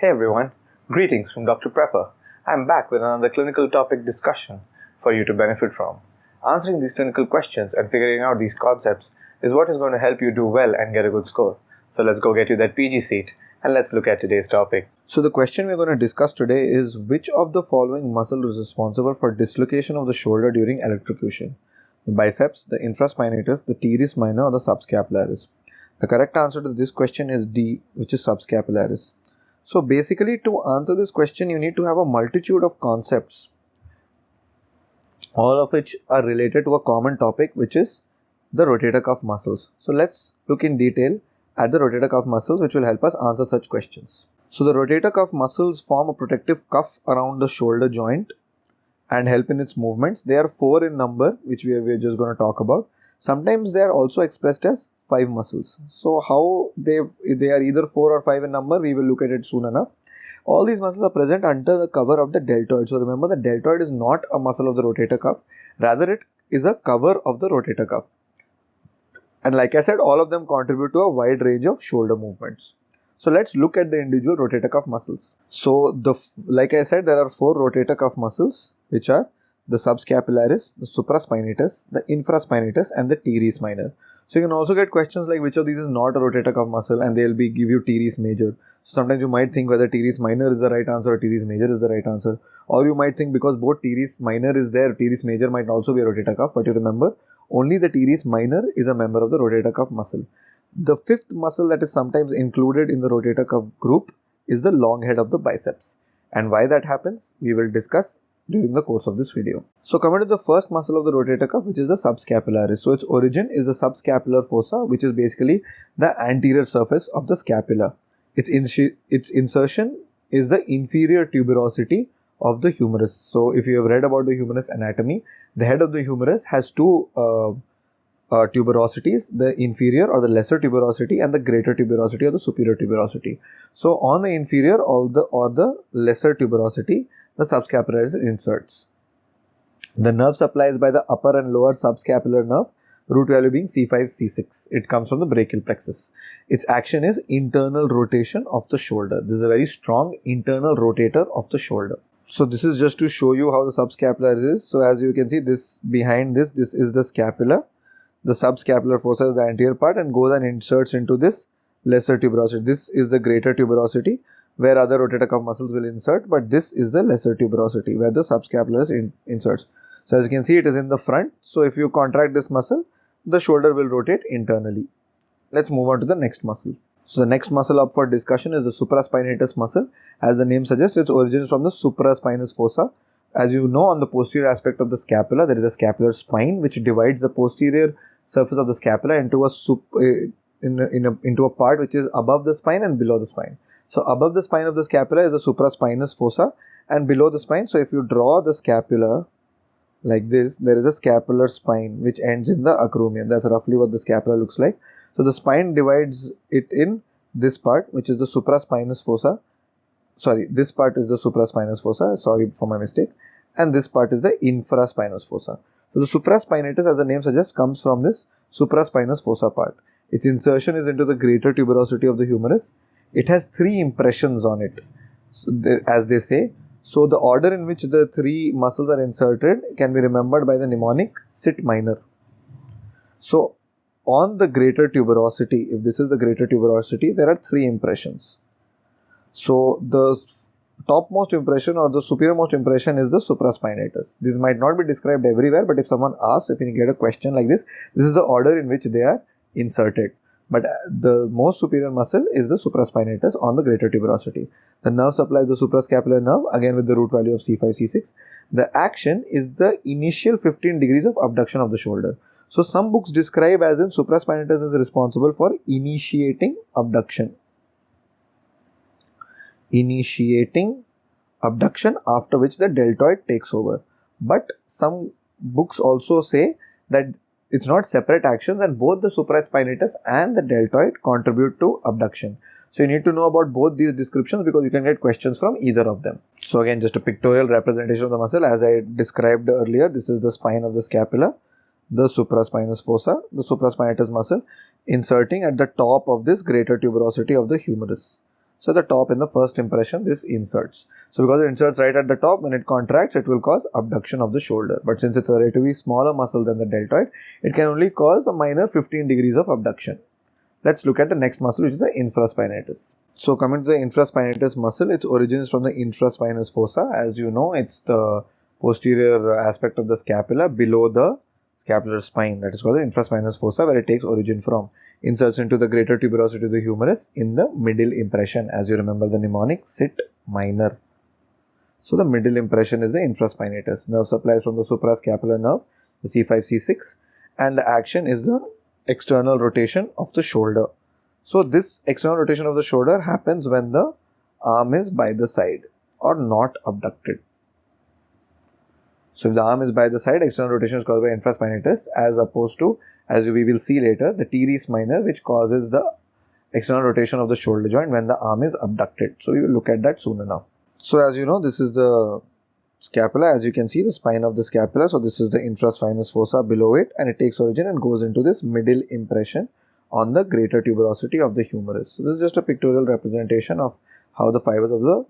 Hey everyone, greetings from Dr. Prepper. I'm back with another clinical topic discussion for you to benefit from. Answering these clinical questions and figuring out these concepts is what is going to help you do well and get a good score. So let's go get you that PG seat and let's look at today's topic. So the question we're going to discuss today is which of the following muscle is responsible for dislocation of the shoulder during electrocution? The biceps, the infraspinatus, the teres minor or the subscapularis? The correct answer to this question is D, which is subscapularis. So basically, to answer this question, you need to have a multitude of concepts, all of which are related to a common topic, which is the rotator cuff muscles. So let's look in detail at the rotator cuff muscles, which will help us answer such questions. So the rotator cuff muscles form a protective cuff around the shoulder joint and help in its movements. They are 4 in number, which we are just going to talk about. Sometimes they are also expressed as 5 muscles. So how they are either 4 or 5 in number, we will look at it soon enough. All these muscles are present under the cover of the deltoid. So remember, the deltoid is not a muscle of the rotator cuff, rather it is a cover of the rotator cuff. And like I said, all of them contribute to a wide range of shoulder movements. So let's look at the individual rotator cuff muscles. So like I said, there are 4 rotator cuff muscles, which are the subscapularis, the supraspinatus, the infraspinatus and the teres minor. So you can also get questions like which of these is not a rotator cuff muscle, and they'll give you teres major. So sometimes you might think whether teres minor is the right answer or teres major is the right answer. Or you might think because both teres minor is there, teres major might also be a rotator cuff. But you remember, only the teres minor is a member of the rotator cuff muscle. The 5th muscle that is sometimes included in the rotator cuff group is the long head of the biceps. And why that happens, we will discuss during the course of this video. So coming to the first muscle of the rotator cuff, which is the subscapularis. So its origin is the subscapular fossa, which is basically the anterior surface of the scapula. Its insertion is the inferior tuberosity of the humerus. So if you have read about the humerus anatomy, the head of the humerus has 2 tuberosities, the inferior or the lesser tuberosity and the greater tuberosity or the superior tuberosity. So on the inferior or the lesser tuberosity, the subscapularis inserts. The nerve supply is by the upper and lower subscapular nerve, root value being C5, C6. It comes from the brachial plexus. Its action is internal rotation of the shoulder. This is a very strong internal rotator of the shoulder. So this is just to show you how the subscapularis is. So as you can see, this behind this is the scapula. The subscapular fossa is the anterior part and goes and inserts into this lesser tuberosity. This is the greater tuberosity, where other rotator cuff muscles will insert, but this is the lesser tuberosity where the subscapularis inserts. So as you can see, it is in the front. So if you contract this muscle, the shoulder will rotate internally. Let's move on to the next muscle. So the next muscle up for discussion is the supraspinatus muscle. As the name suggests, its origin is from the supraspinous fossa. As you know, on the posterior aspect of the scapula, there is a scapular spine which divides the posterior surface of the scapula into a part which is above the spine and below the spine. So above the spine of the scapula is the supraspinous fossa and below the spine. So if you draw the scapula like this, there is a scapular spine which ends in the acromion. That's roughly what the scapula looks like. So the spine divides it in this part, which is the supraspinous fossa. Sorry, this part is the supraspinous fossa. Sorry for my mistake. And this part is the infraspinous fossa. So the supraspinatus, as the name suggests, comes from this supraspinous fossa part. Its insertion is into the greater tuberosity of the humerus. It has 3 impressions on it, as they say. So the order in which the 3 muscles are inserted can be remembered by the mnemonic sit minor. So on the greater tuberosity, if this is the greater tuberosity, there are 3 impressions. So the topmost impression or the superiormost impression is the supraspinatus. This might not be described everywhere, but if someone asks, if you get a question like this is the order in which they are inserted. But the most superior muscle is the supraspinatus on the greater tuberosity. The nerve supply is the suprascapular nerve, again with the root value of C5, C6. The action is the initial 15 degrees of abduction of the shoulder. So some books describe as in supraspinatus is responsible for initiating abduction. Initiating abduction, after which the deltoid takes over. But some books also say that it's not separate actions and both the supraspinatus and the deltoid contribute to abduction. So you need to know about both these descriptions because you can get questions from either of them. So again, just a pictorial representation of the muscle as I described earlier. This is the spine of the scapula, the supraspinous fossa, the supraspinatus muscle inserting at the top of this greater tuberosity of the humerus. So the top in the first impression, this inserts. So because it inserts right at the top, when it contracts, it will cause abduction of the shoulder. But since it's a relatively smaller muscle than the deltoid, it can only cause a minor 15 degrees of abduction. Let's look at the next muscle, which is the infraspinatus. So coming to the infraspinatus muscle, its origin is from the infraspinous fossa. As you know, it's the posterior aspect of the scapula below the scapular spine. That is called the infraspinous fossa, where it takes origin from. Inserts into the greater tuberosity of the humerus in the middle impression. As you remember the mnemonic, sit minor. So the middle impression is the infraspinatus. Nerve supplies from the suprascapular nerve, the C5, C6, and the action is the external rotation of the shoulder. So this external rotation of the shoulder happens when the arm is by the side or not abducted. So if the arm is by the side, external rotation is caused by infraspinatus, as opposed to, as we will see later, the teres minor, which causes the external rotation of the shoulder joint when the arm is abducted. So we will look at that soon enough. So as you know, this is the scapula. As you can see, the spine of the scapula. So this is the infraspinous fossa below it, and it takes origin and goes into this middle impression on the greater tuberosity of the humerus. So this is just a pictorial representation of how the fibers of the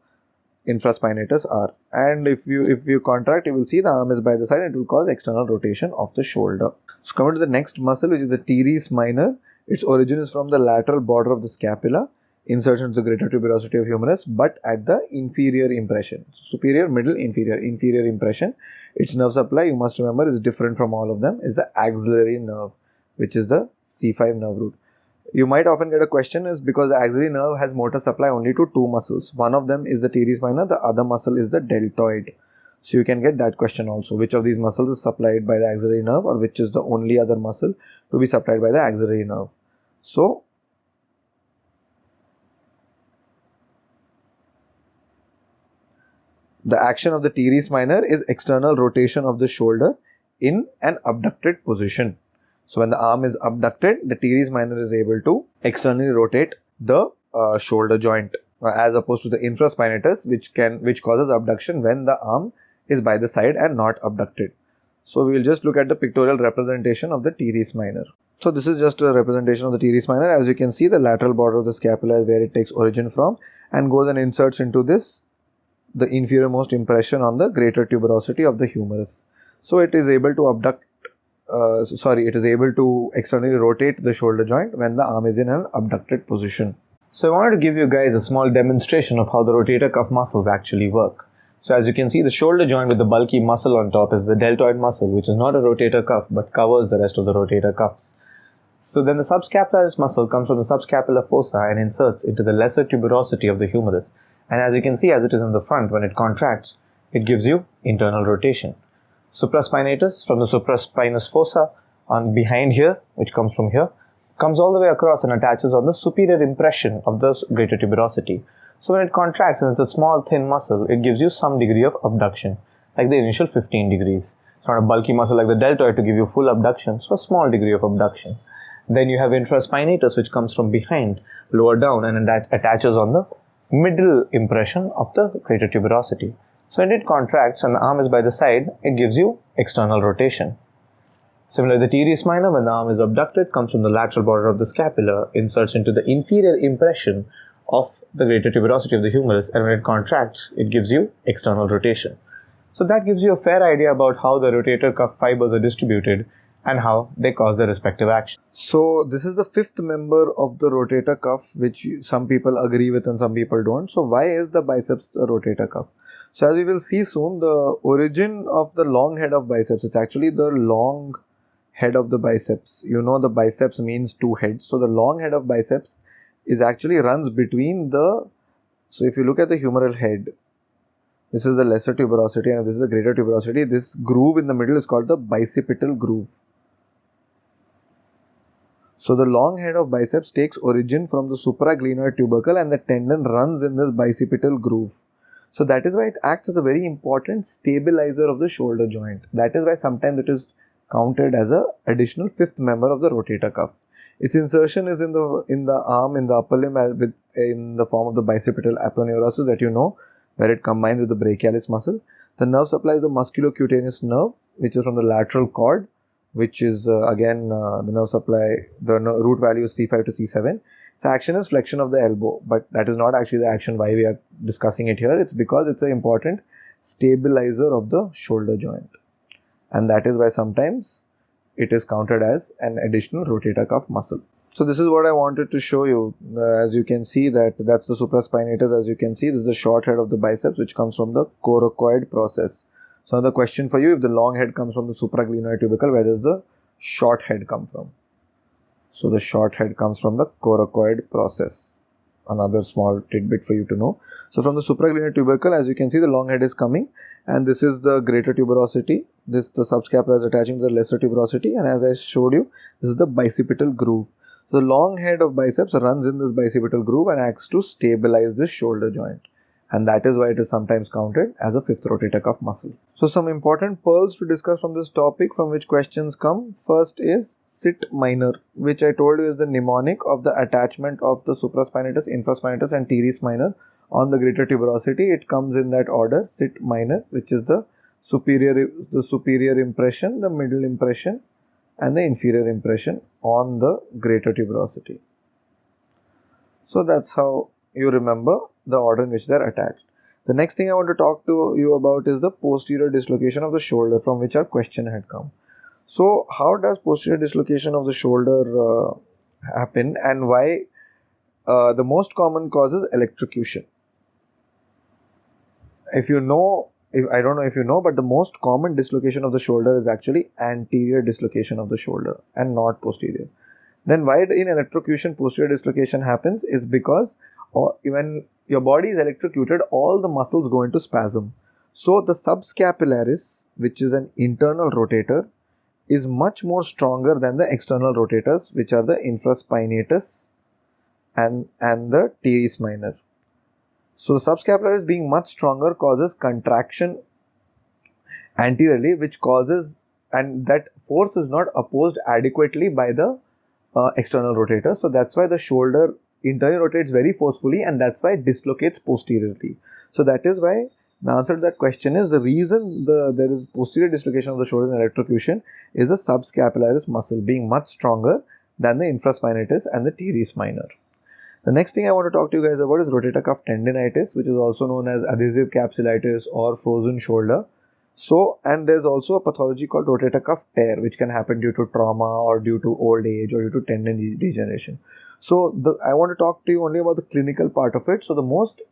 infraspinatus are. And if you contract, you will see the arm is by the side and it will cause external rotation of the shoulder. So coming to the next muscle, which is the teres minor. Its origin is from the lateral border of the scapula, inserts into the greater tuberosity of humerus, but at the inferior impression. Superior, middle, inferior. Inferior impression. Its nerve supply, you must remember, is different from all of them, is the axillary nerve, which is the C5 nerve root. You might often get a question is because the axillary nerve has motor supply only to two muscles. One of them is the teres minor, the other muscle is the deltoid. So you can get that question also. Which of these muscles is supplied by the axillary nerve, or which is the only other muscle to be supplied by the axillary nerve. So the action of the teres minor is external rotation of the shoulder in an abducted position. So when the arm is abducted, the teres minor is able to externally rotate the shoulder joint, as opposed to the infraspinatus, which causes abduction when the arm is by the side and not abducted. So we will just look at the pictorial representation of the teres minor. So this is just a representation of the teres minor. As you can see, the lateral border of the scapula is where it takes origin from and goes and inserts into this, the inferior most impression on the greater tuberosity of the humerus. So it is able to it is able to externally rotate the shoulder joint when the arm is in an abducted position. So I wanted to give you guys a small demonstration of how the rotator cuff muscles actually work. So as you can see, the shoulder joint with the bulky muscle on top is the deltoid muscle, which is not a rotator cuff but covers the rest of the rotator cuffs. So then the subscapularis muscle comes from the subscapular fossa and inserts into the lesser tuberosity of the humerus. And as you can see, as it is in the front, when it contracts, it gives you internal rotation. Supraspinatus from the supraspinous fossa on behind here, which comes from here, comes all the way across and attaches on the superior impression of the greater tuberosity. So when it contracts and it's a small thin muscle, it gives you some degree of abduction, like the initial 15 degrees. It's not a bulky muscle like the deltoid to give you full abduction, so a small degree of abduction. Then you have infraspinatus, which comes from behind, lower down, and attaches on the middle impression of the greater tuberosity. So when it contracts and the arm is by the side, it gives you external rotation. Similarly, the teres minor, when the arm is abducted, comes from the lateral border of the scapula, inserts into the inferior impression of the greater tuberosity of the humerus, and when it contracts, it gives you external rotation. So that gives you a fair idea about how the rotator cuff fibers are distributed and how they cause the respective action. So this is the fifth member of the rotator cuff, which some people agree with and some people don't. So why is the biceps the rotator cuff? So as we will see soon, the origin of the long head of biceps, it's actually the long head of the biceps. You know, the biceps means two heads. So the long head of biceps is actually runs between the, so if you look at the humeral head, this is the lesser tuberosity and this is the greater tuberosity. This groove in the middle is called the bicipital groove. So the long head of biceps takes origin from the supraglenoid tubercle and the tendon runs in this bicipital groove. So that is why it acts as a very important stabilizer of the shoulder joint. That is why sometimes it is counted as an additional fifth member of the rotator cuff. Its insertion is in the arm, in the upper limb, in the form of the bicipital aponeurosis that you know, where it combines with the brachialis muscle. The nerve supplies the musculocutaneous nerve, which is from the lateral cord, which is again the nerve supply, the root value is C5 to C7. Its action is flexion of the elbow, but that is not actually the action why we are discussing it here. It's because it's an important stabilizer of the shoulder joint, and that is why sometimes it is counted as an additional rotator cuff muscle. So this is what I wanted to show you. As you can see, that's the supraspinatus. As you can see, this is the short head of the biceps, which comes from the coracoid process. So the question for you, if the long head comes from the supraglenoid tubercle, where does the short head come from? So the short head comes from the coracoid process. Another small tidbit for you to know. So from the supraglenoid tubercle, as you can see, the long head is coming, and this is the greater tuberosity. The subscapula is attaching to the lesser tuberosity, and as I showed you, this is the bicipital groove. So the long head of biceps runs in this bicipital groove and acts to stabilize the shoulder joint. And that is why it is sometimes counted as a fifth rotator cuff muscle. So some important pearls to discuss from this topic from which questions come. First is sit minor, which I told you is the mnemonic of the attachment of the supraspinatus, infraspinatus and teres minor on the greater tuberosity. It comes in that order: sit minor, which is the superior impression, the middle impression and the inferior impression on the greater tuberosity. So that's how you remember the order in which they are attached. The next thing I want to talk to you about is the posterior dislocation of the shoulder, from which our question had come. So how does posterior dislocation of the shoulder happen, and why the most common cause is electrocution? I don't know if you know, but the most common dislocation of the shoulder is actually anterior dislocation of the shoulder and not posterior. Then why in electrocution posterior dislocation happens is because when your body is electrocuted, all the muscles go into spasm. So the subscapularis, which is an internal rotator, is much more stronger than the external rotators, which are the infraspinatus and the teres minor. So the subscapularis being much stronger causes contraction anteriorly, which causes, and that force is not opposed adequately by the external rotator. So that's why the shoulder internally rotates very forcefully, and that's why it dislocates posteriorly. So that is why the answer to that question is, the reason there is posterior dislocation of the shoulder in electrocution is the subscapularis muscle being much stronger than the infraspinatus and the teres minor. The next thing I want to talk to you guys about is rotator cuff tendinitis, which is also known as adhesive capsulitis or frozen shoulder. So, and there's also a pathology called rotator cuff tear, which can happen due to trauma or due to old age or due to tendon degeneration. So, I want to talk to you only about the clinical part of it. So, the most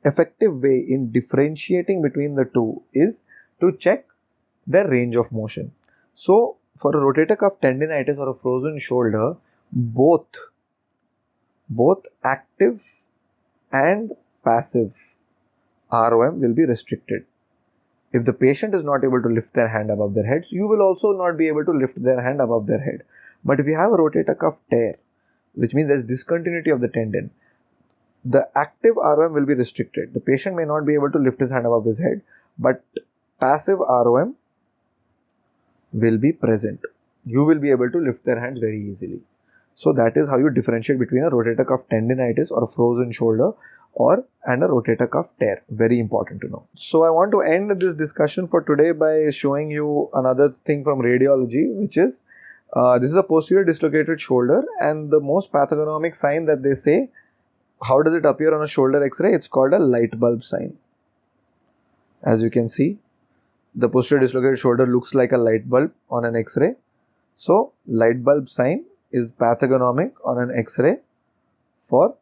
effective way in differentiating between the two is to check their range of motion. So, for a rotator cuff tendinitis or a frozen shoulder, both active and passive ROM will be restricted. If the patient is not able to lift their hand above their heads, you will also not be able to lift their hand above their head. But if you have a rotator cuff tear, which means there is discontinuity of the tendon, the active ROM will be restricted. The patient may not be able to lift his hand above his head, but passive ROM will be present. You will be able to lift their hands very easily. So that is how you differentiate between a rotator cuff tendinitis or a frozen shoulder and a rotator cuff tear. Very important to know. So I want to end this discussion for today by showing you another thing from radiology, which is this is a posterior dislocated shoulder, and the most pathognomic sign that they say, how does it appear on a shoulder x-ray? It's called a light bulb sign. As you can see, the posterior dislocated shoulder looks like a light bulb on an x-ray. So light bulb sign is pathognomic on an x-ray for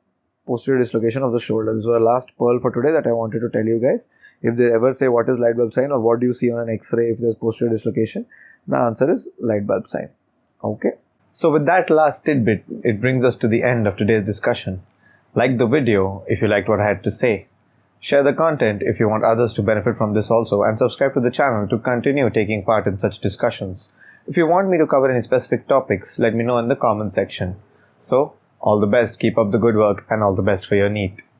posterior dislocation of the shoulder. This was the last pearl for today that I wanted to tell you guys. If they ever say what is light bulb sign or what do you see on an x-ray if there's posterior dislocation, the answer is light bulb sign. Okay. So with that last tidbit, it brings us to the end of today's discussion. Like the video if you liked what I had to say. Share the content if you want others to benefit from this also, and subscribe to the channel to continue taking part in such discussions. If you want me to cover any specific topics, let me know in the comment section. So, all the best, keep up the good work, and all the best for your NEET.